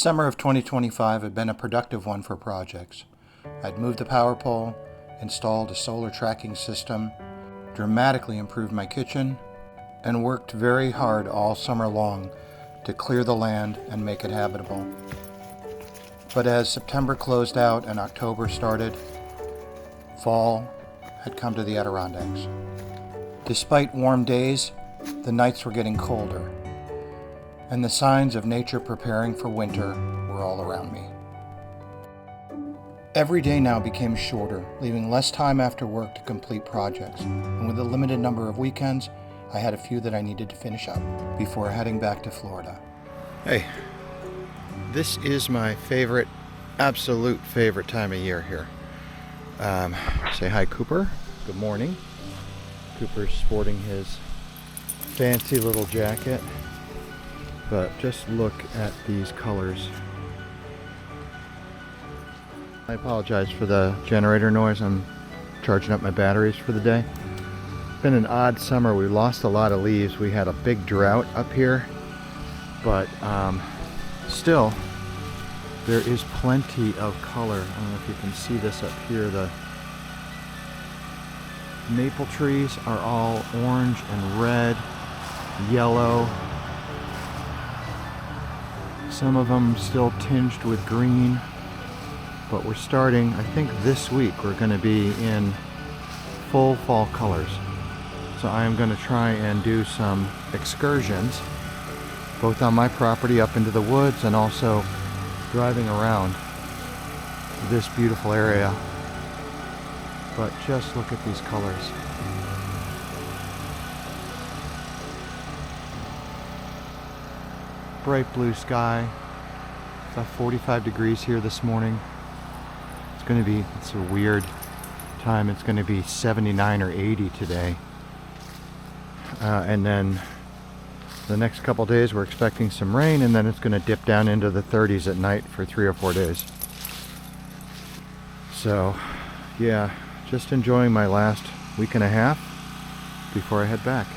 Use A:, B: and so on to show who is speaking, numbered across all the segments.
A: summer of 2025 had been a productive one for projects. I'd moved the power pole, installed a solar tracking system, dramatically improved my kitchen, and worked very hard all summer long to clear the land and make it habitable. But as September closed out and October started, fall had come to the Adirondacks. Despite warm days, the nights were getting colder, and the signs of nature preparing for winter were all around me. Every day now became shorter, leaving less time after work to complete projects, and with a limited number of weekends, I had a few that I needed to finish up before heading back to Florida. Hey, this is my favorite, absolute favorite time of year here. Say hi, Cooper. Good morning. Cooper's sporting his fancy little jacket, but just look at these colors. I apologize for the generator noise. I'm charging up my batteries for the day. It's been an odd summer. We lost a lot of leaves. We had a big drought up here, but still there is plenty of color. I don't know if you can see this up here. The maple trees are all orange and red, yellow. Some of them still tinged with green. But we're starting, I think this week, we're going to be in full fall colors. So I am going to try and do some excursions, both on my property up into the woods and also driving around this beautiful area. But just look at these colors. Bright blue sky. It's about 45 degrees here this morning. It's a weird time. It's going to be 79 or 80 today. And then the next couple days we're expecting some rain, and then it's going to dip down into the 30s at night for 3 or 4 days. So yeah, just enjoying my last week and a half before I head back.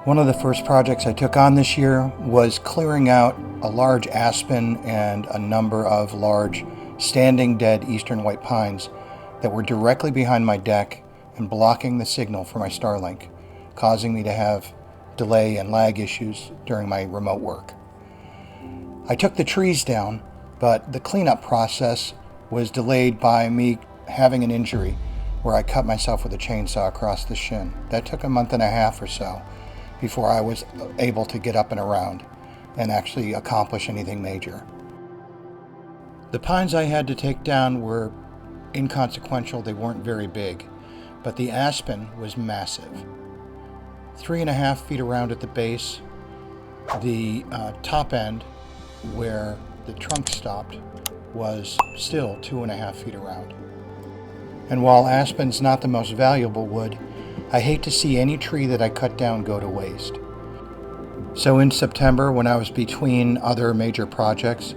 A: One of the first projects I took on this year was clearing out a large aspen and a number of large standing dead eastern white pines that were directly behind my deck and blocking the signal for my Starlink, causing me to have delay and lag issues during my remote work. I took the trees down, but the cleanup process was delayed by me having an injury where I cut myself with a chainsaw across the shin. That took a month and a half or so before I was able to get up and around and actually accomplish anything major. The pines I had to take down were inconsequential. They weren't very big, but the aspen was massive. 3.5 feet around at the base. The top end where the trunk stopped was still 2.5 feet around. And while aspen's not the most valuable wood, I hate to see any tree that I cut down go to waste. So in September, when I was between other major projects,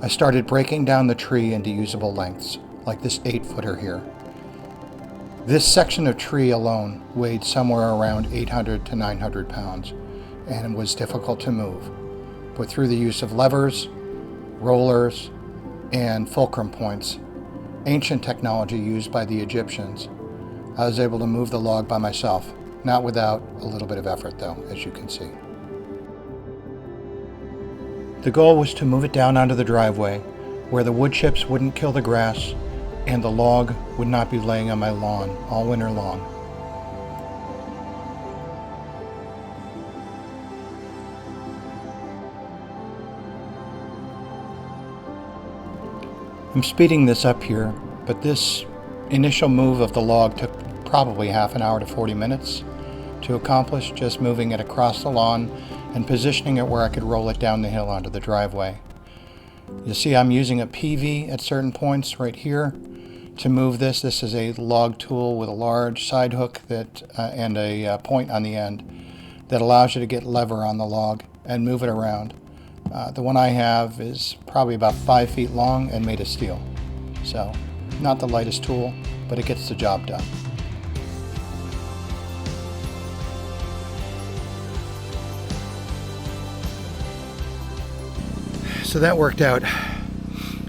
A: I started breaking down the tree into usable lengths, like this 8-footer here. This section of tree alone weighed somewhere around 800 to 900 pounds and was difficult to move. But through the use of levers, rollers, and fulcrum points, ancient technology used by the Egyptians, I was able to move the log by myself, not without a little bit of effort though, as you can see. The goal was to move it down onto the driveway where the wood chips wouldn't kill the grass and the log would not be laying on my lawn all winter long. I'm speeding this up here, but this initial move of the log took probably half an hour to 40 minutes to accomplish, just moving it across the lawn and positioning it where I could roll it down the hill onto the driveway. You'll see I'm using a PV at certain points right here to move this. This is a log tool with a large side hook that and a point on the end that allows you to get lever on the log and move it around. The one I have is probably about 5 feet long and made of steel. So not the lightest tool, but it gets the job done. So that worked out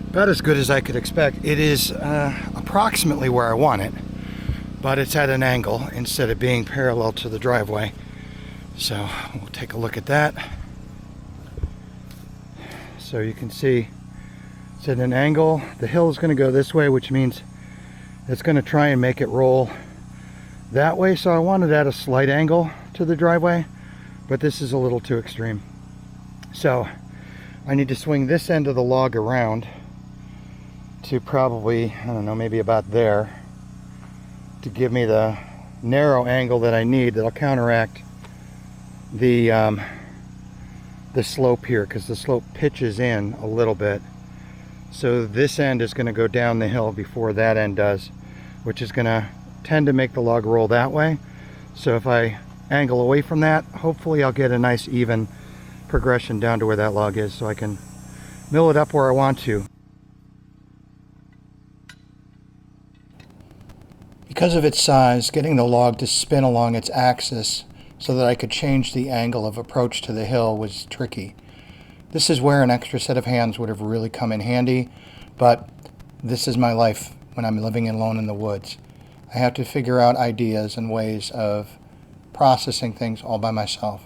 A: about as good as I could expect. It is approximately where I want it, but it's at an angle instead of being parallel to the driveway. So we'll take a look at that. So you can see it's at an angle. The hill is going to go this way, which means it's going to try and make it roll that way. So I wanted at a slight angle to the driveway, but this is a little too extreme. So I need to swing this end of the log around to probably, I don't know, maybe about there, to give me the narrow angle that I need that'll counteract the slope here, because the slope pitches in a little bit. So this end is going to go down the hill before that end does, which is going to tend to make the log roll that way. So if I angle away from that, hopefully I'll get a nice even progression down to where that log is, so I can mill it up where I want to. Because of its size, getting the log to spin along its axis so that I could change the angle of approach to the hill was tricky. This is where an extra set of hands would have really come in handy, but this is my life when I'm living alone in the woods. I have to figure out ideas and ways of processing things all by myself.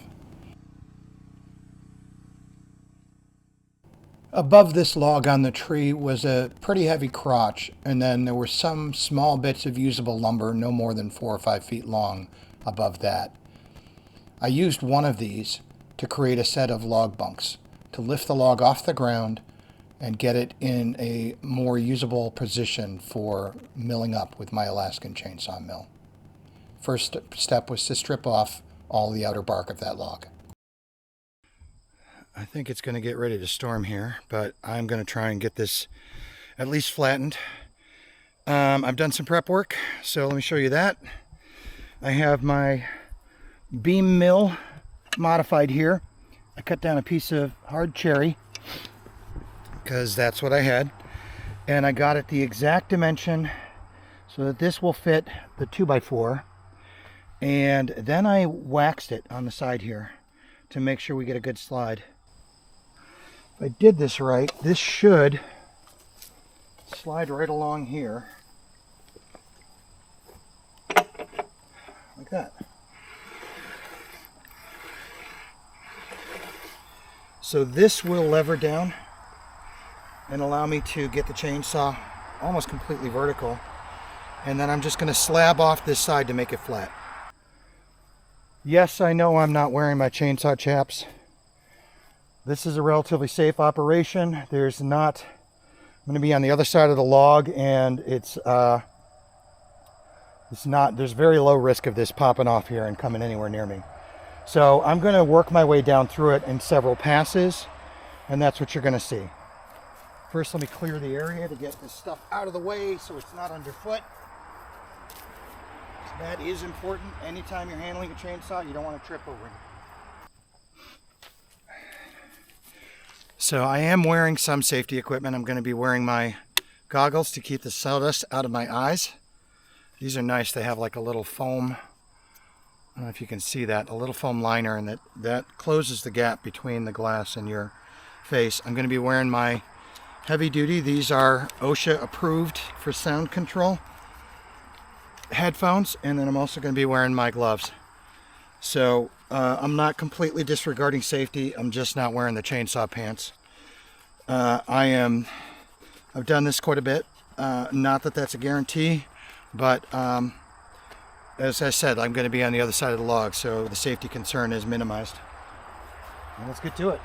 A: Above this log on the tree was a pretty heavy crotch, and then there were some small bits of usable lumber no more than 4 or 5 feet long above that. I used one of these to create a set of log bunks, to lift the log off the ground and get it in a more usable position for milling up with my Alaskan chainsaw mill. First step was to strip off all the outer bark of that log. I think it's going to get ready to storm here, but I'm going to try and get this at least flattened. I've done some prep work, so let me show you that. I have my beam mill modified here. I cut down a piece of hard cherry because that's what I had, and I got it the exact dimension so that this will fit the 2x4, and then I waxed it on the side here to make sure we get a good slide. If I did this right, this should slide right along here like that. So this will lever down and allow me to get the chainsaw almost completely vertical, and then I'm just going to slab off this side to make it flat. Yes, I know I'm not wearing my chainsaw chaps. This is a relatively safe operation. There's not, I'm going to be on the other side of the log, and it's not, there's very low risk of this popping off here and coming anywhere near me. So I'm going to work my way down through it in several passes, and that's what you're going to see. First, let me clear the area to get this stuff out of the way so it's not underfoot. That is important. Anytime you're handling a chainsaw, you don't want to trip over it. So I am wearing some safety equipment. I'm going to be wearing my goggles to keep the sawdust out of my eyes. These are nice. They have like a little foam, I don't know if you can see that, a little foam liner, and that closes the gap between the glass and your face. I'm going to be wearing my heavy duty, these are OSHA approved for sound control headphones, and then I'm also going to be wearing my gloves. So I'm not completely disregarding safety, I'm just not wearing the chainsaw pants. I've done this quite a bit, not that that's a guarantee, but as I said, I'm going to be on the other side of the log, so the safety concern is minimized. Well, let's get to it.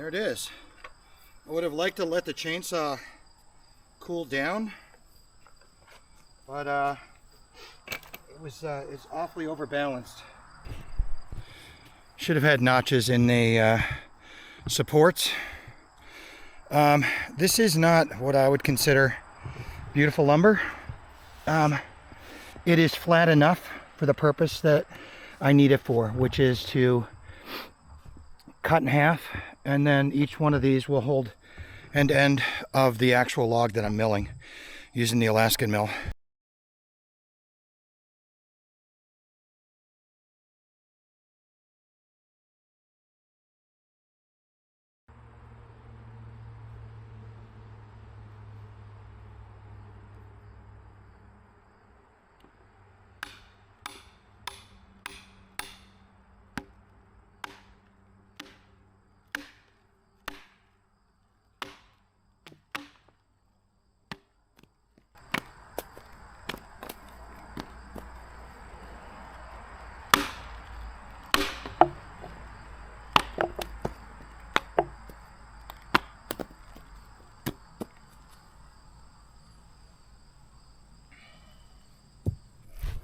A: There it is. I would have liked to let the chainsaw cool down, but it's awfully overbalanced. Should have had notches in the supports. This is not what I would consider beautiful lumber. It is flat enough for the purpose that I need it for, which is to cut in half, and then each one of these will hold end to end of the actual log that I'm milling using the Alaskan mill.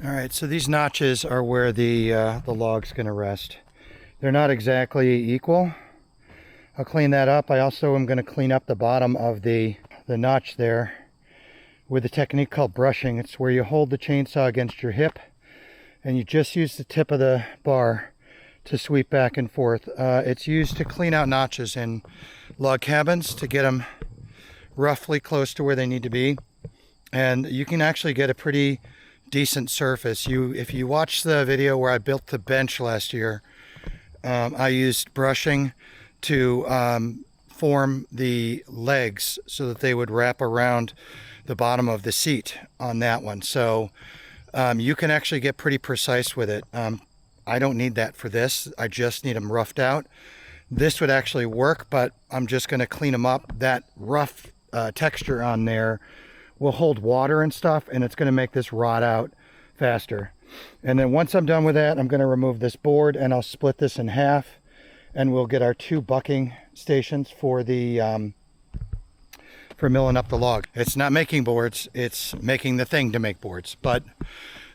A: All right, so these notches are where the log's going to rest. They're not exactly equal. I'll clean that up. I also am going to clean up the bottom of the notch there with a technique called brushing. It's where you hold the chainsaw against your hip and you just use the tip of the bar to sweep back and forth. It's used to clean out notches in log cabins to get them roughly close to where they need to be. And you can actually get a pretty decent surface. If you watch the video where I built the bench last year, I used brushing to form the legs so that they would wrap around the bottom of the seat on that one. So you can actually get pretty precise with it. I don't need that for this. I just need them roughed out. This would actually work, but I'm just going to clean them up. That rough texture on there will hold water and stuff, and it's going to make this rot out faster. And then once I'm done with that, I'm going to remove this board and I'll split this in half, and we'll get our 2 bucking stations for the for milling up the log. It's not making boards, it's making the thing to make boards. But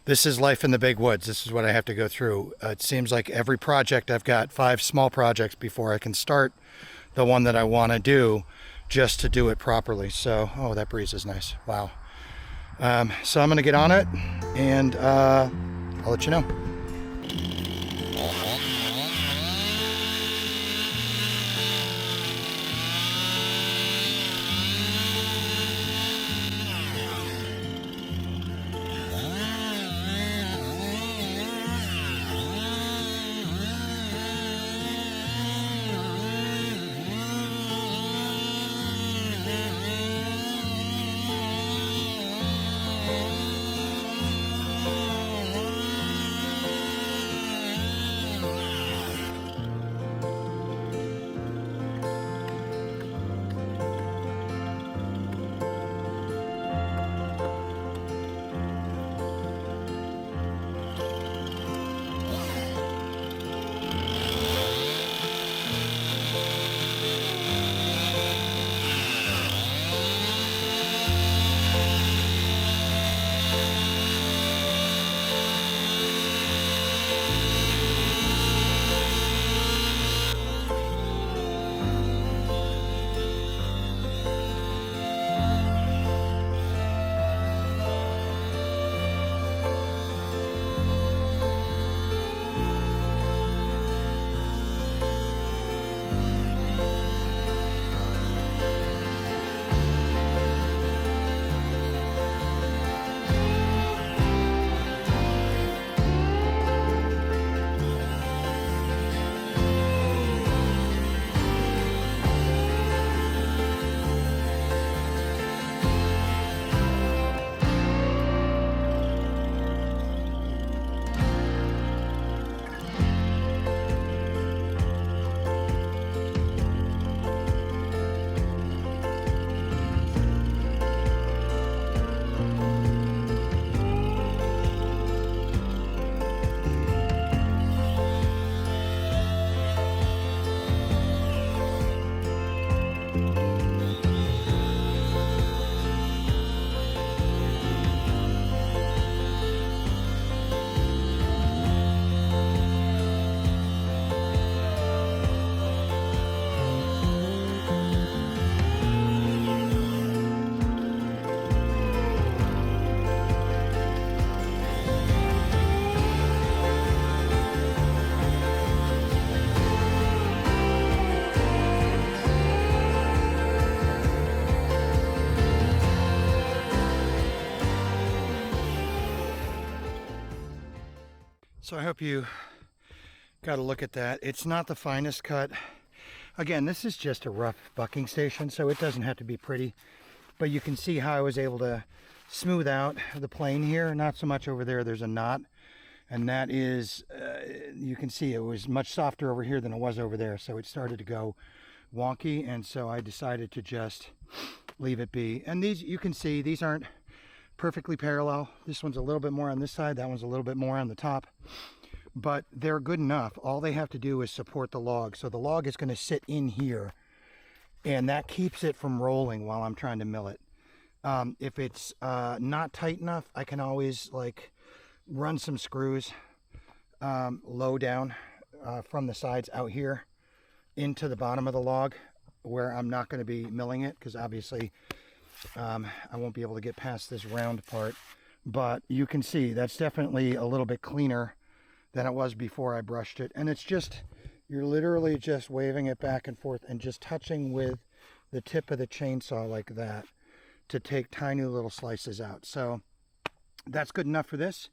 A: this is life in the big woods. This is what I have to go through. It seems like every project, I've got 5 small projects before I can start the one that I want to do, just to do it properly. So, oh, that breeze is nice. Wow. So I'm going to get on it, and I'll let you know. So I hope you got a look at that. It's not the finest cut. Again, this is just a rough bucking station, so it doesn't have to be pretty. But you can see how I was able to smooth out the plane here. Not so much over there, there's a knot. And that is, you can see it was much softer over here than it was over there. So it started to go wonky, and so I decided to just leave it be. And these, you can see, these aren't perfectly parallel. This one's a little bit more on this side, that one's a little bit more on the top, but they're good enough. All they have to do is support the log. So the log is going to sit in here, and that keeps it from rolling while I'm trying to mill it. If it's not tight enough, I can always like run some screws low down from the sides out here into the bottom of the log, where I'm not going to be milling it, because obviously I won't be able to get past this round part. But you can see that's definitely a little bit cleaner than it was before I brushed it. And it's just, you're literally just waving it back and forth and just touching with the tip of the chainsaw like that to take tiny little slices out. So that's good enough for this.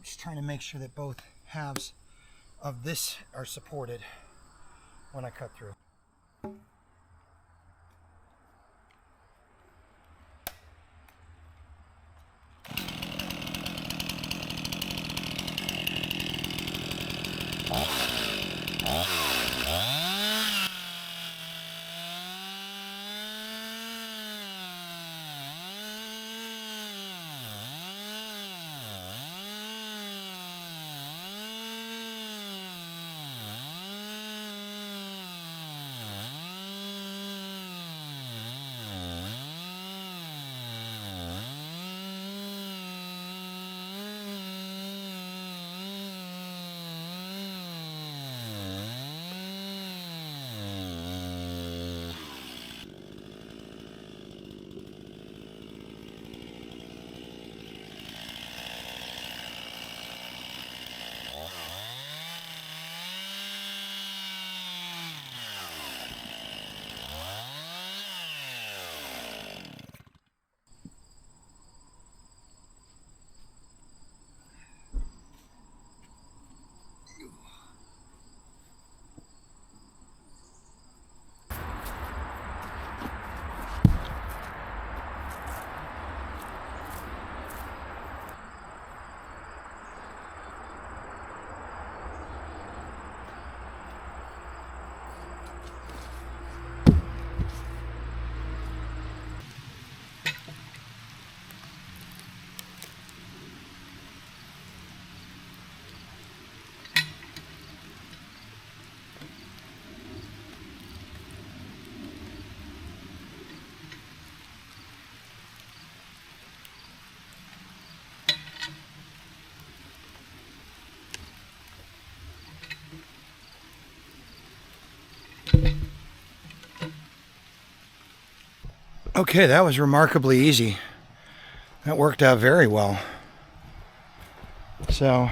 A: Just trying to make sure that both halves of this are supported when I cut through. Okay, that was remarkably easy. That worked out very well. So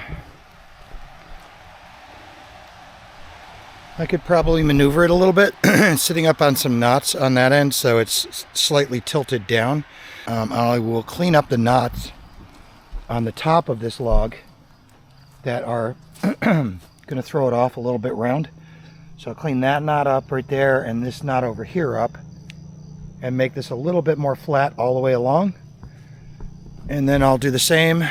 A: I could probably maneuver it a little bit, sitting up on some knots on that end, so it's slightly tilted down. I will clean up the knots on the top of this log that are going to throw it off a little bit round. So I'll clean that knot up right there and this knot over here up, and make this a little bit more flat all the way along. And then I'll do the same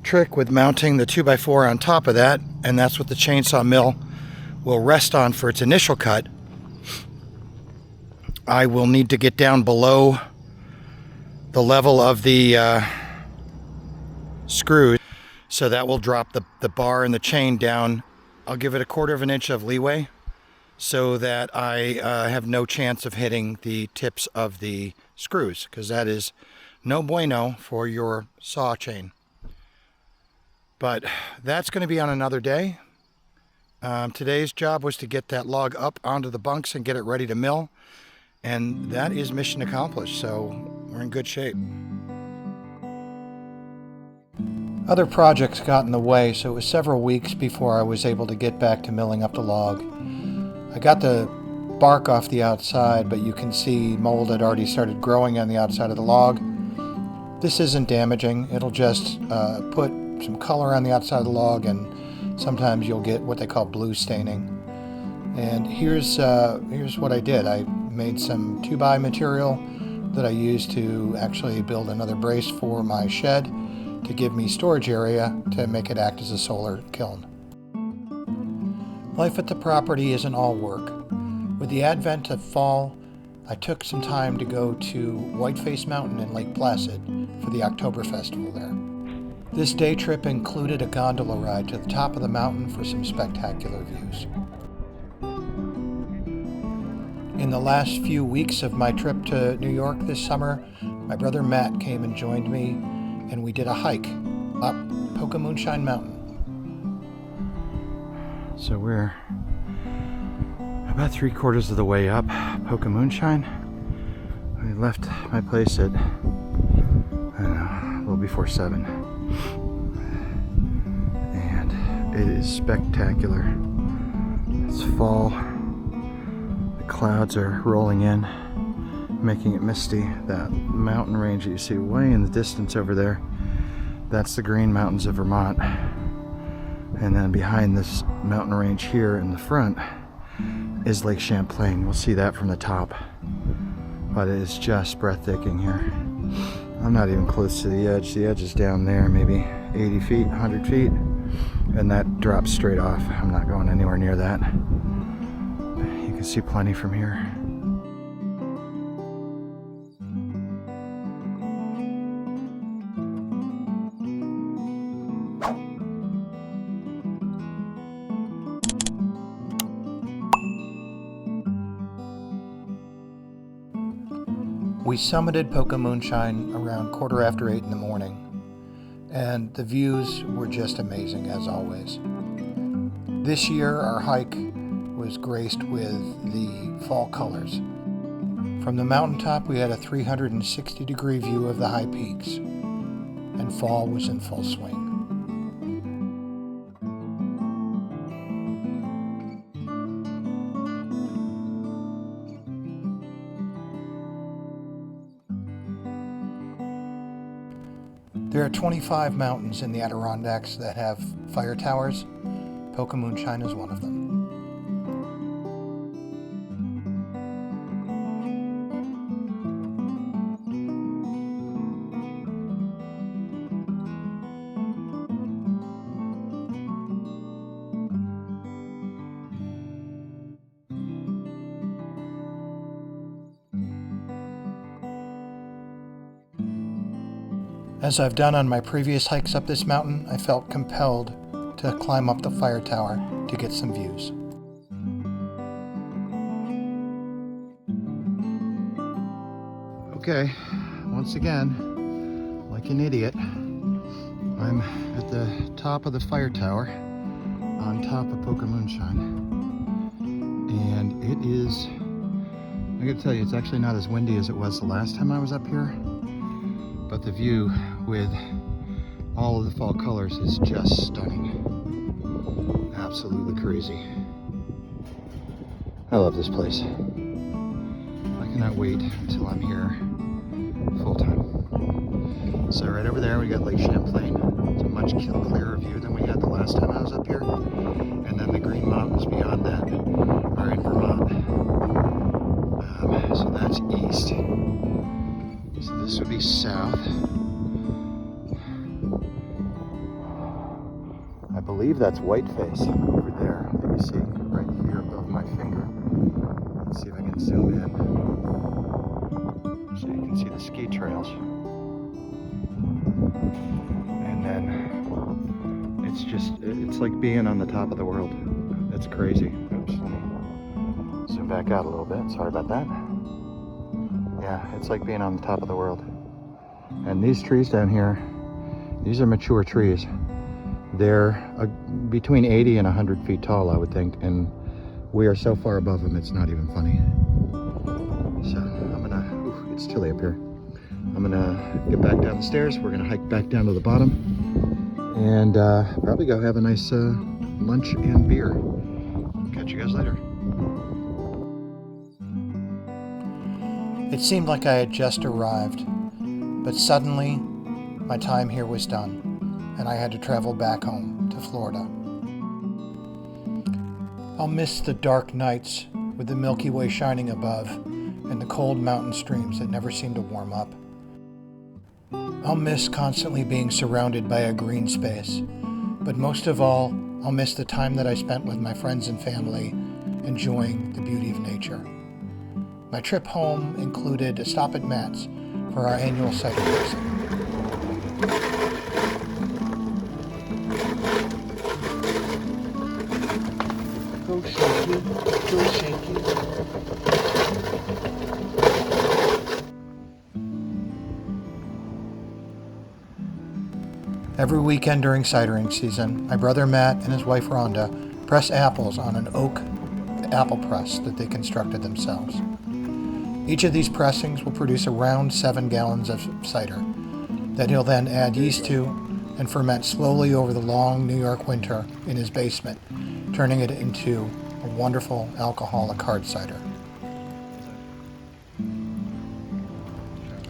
A: trick with mounting the 2x4 on top of that, and that's what the chainsaw mill will rest on for its initial cut. I will need to get down below the level of the screws, so that will drop the bar and the chain down. I'll give it 1/4 of an inch of leeway, so that I have no chance of hitting the tips of the screws, because that is no bueno for your saw chain. But that's going to be on another day. Today's job was to get that log up onto the bunks and get it ready to mill, and that is mission accomplished, so we're in good shape. Other projects got in the way, so it was several weeks before I was able to get back to milling up the log. I got the bark off the outside, but you can see mold had already started growing on the outside of the log. This isn't damaging. It'll just put some color on the outside of the log, and sometimes you'll get what they call blue staining. And here's what I did. I made some 2x material that I used to actually build another brace for my shed to give me storage area to make it act as a solar kiln. Life at the property isn't all work. With the advent of fall, I took some time to go to Whiteface Mountain in Lake Placid for the October Festival there. This day trip included a gondola ride to the top of the mountain for some spectacular views. In the last few weeks of my trip to New York this summer, my brother Matt came and joined me, and we did a hike up Pocamoonshine Mountain. So we're about 3/4 of the way up Pocamoonshine. We left my place at, I don't know, a little before 7. And it is spectacular. It's fall. The clouds are rolling in, making it misty. That mountain range that you see way in the distance over there, that's the Green Mountains of Vermont. And then behind this mountain range here in the front is Lake Champlain. We'll see that from the top. But it is just breathtaking here. I'm not even close to the edge. The edge is down there, maybe 80 feet, 100 feet. And that drops straight off. I'm not going anywhere near that. You can see plenty from here. We summited Pocamoonshine around 8:15 in the morning, and the views were just amazing as always. This year our hike was graced with the fall colors. From the mountaintop we had a 360-degree view of the high peaks, and fall was in full swing. There are 25 mountains in the Adirondacks that have fire towers. Pocamoonshine is one of them. As I've done on my previous hikes up this mountain, I felt compelled to climb up the fire tower to get some views. Okay, once again, like an idiot, I'm at the top of the fire tower on top of Pocamoonshine. And it is, I gotta tell you, it's actually not as windy as it was the last time I was up here. But the view with all of the fall colors is just stunning. Absolutely crazy. I love this place. I cannot wait until I'm here full time. So right over there we got Lake Champlain. It's a much clearer view than we had the last time I was up here. And then the Green Mountains beyond that are in Vermont. So that's east. So this would be south. I believe that's Whiteface over there that you see right here above my finger. Let's see if I can zoom in so you can see the ski trails. And then it's like being on the top of the world. It's crazy. Oops, let me zoom back out a little bit. Sorry about that. Yeah, it's like being on the top of the world. And these trees down here, these are mature trees. They're between 80 and 100 feet tall, I would think, and we are so far above them, it's not even funny. So I'm gonna, it's chilly up here. I'm gonna get back down the stairs. We're gonna hike back down to the bottom, and probably go have a nice lunch and beer. Catch you guys later. It seemed like I had just arrived, but suddenly my time here was done, and I had to travel back home to Florida. I'll miss the dark nights with the Milky Way shining above and the cold mountain streams that never seem to warm up. I'll miss constantly being surrounded by a green space, but most of all, I'll miss the time that I spent with my friends and family enjoying the beauty of nature. My trip home included a stop at Matt's for our annual cider tasting. Go shaky, go shaky. Every weekend during cidering season, my brother Matt and his wife Rhonda press apples on an oak apple press that they constructed themselves. Each of these pressings will produce around 7 gallons of cider that he'll then add yeast to and ferment slowly over the long New York winter in his basement, turning it into a wonderful alcoholic hard cider.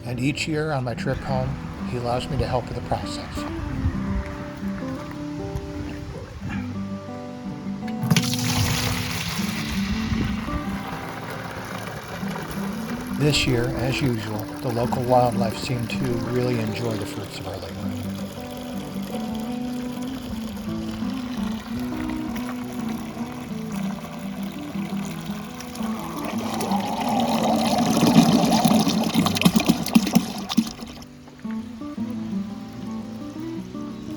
A: And each year on my trip home, he allows me to help with the process. This year, as usual, the local wildlife seemed to really enjoy the fruits of our labor.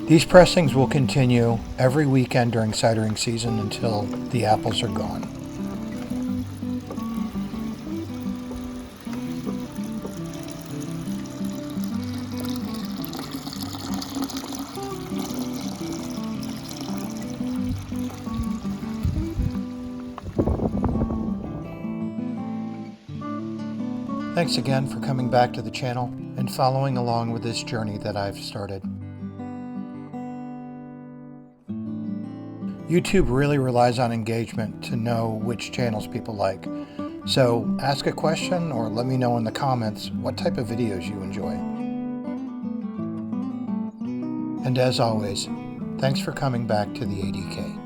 A: These pressings will continue every weekend during cidering season until the apples are gone. Thanks again for coming back to the channel and following along with this journey that I've started. YouTube really relies on engagement to know which channels people like. So ask a question or let me know in the comments what type of videos you enjoy. And as always, thanks for coming back to the ADK.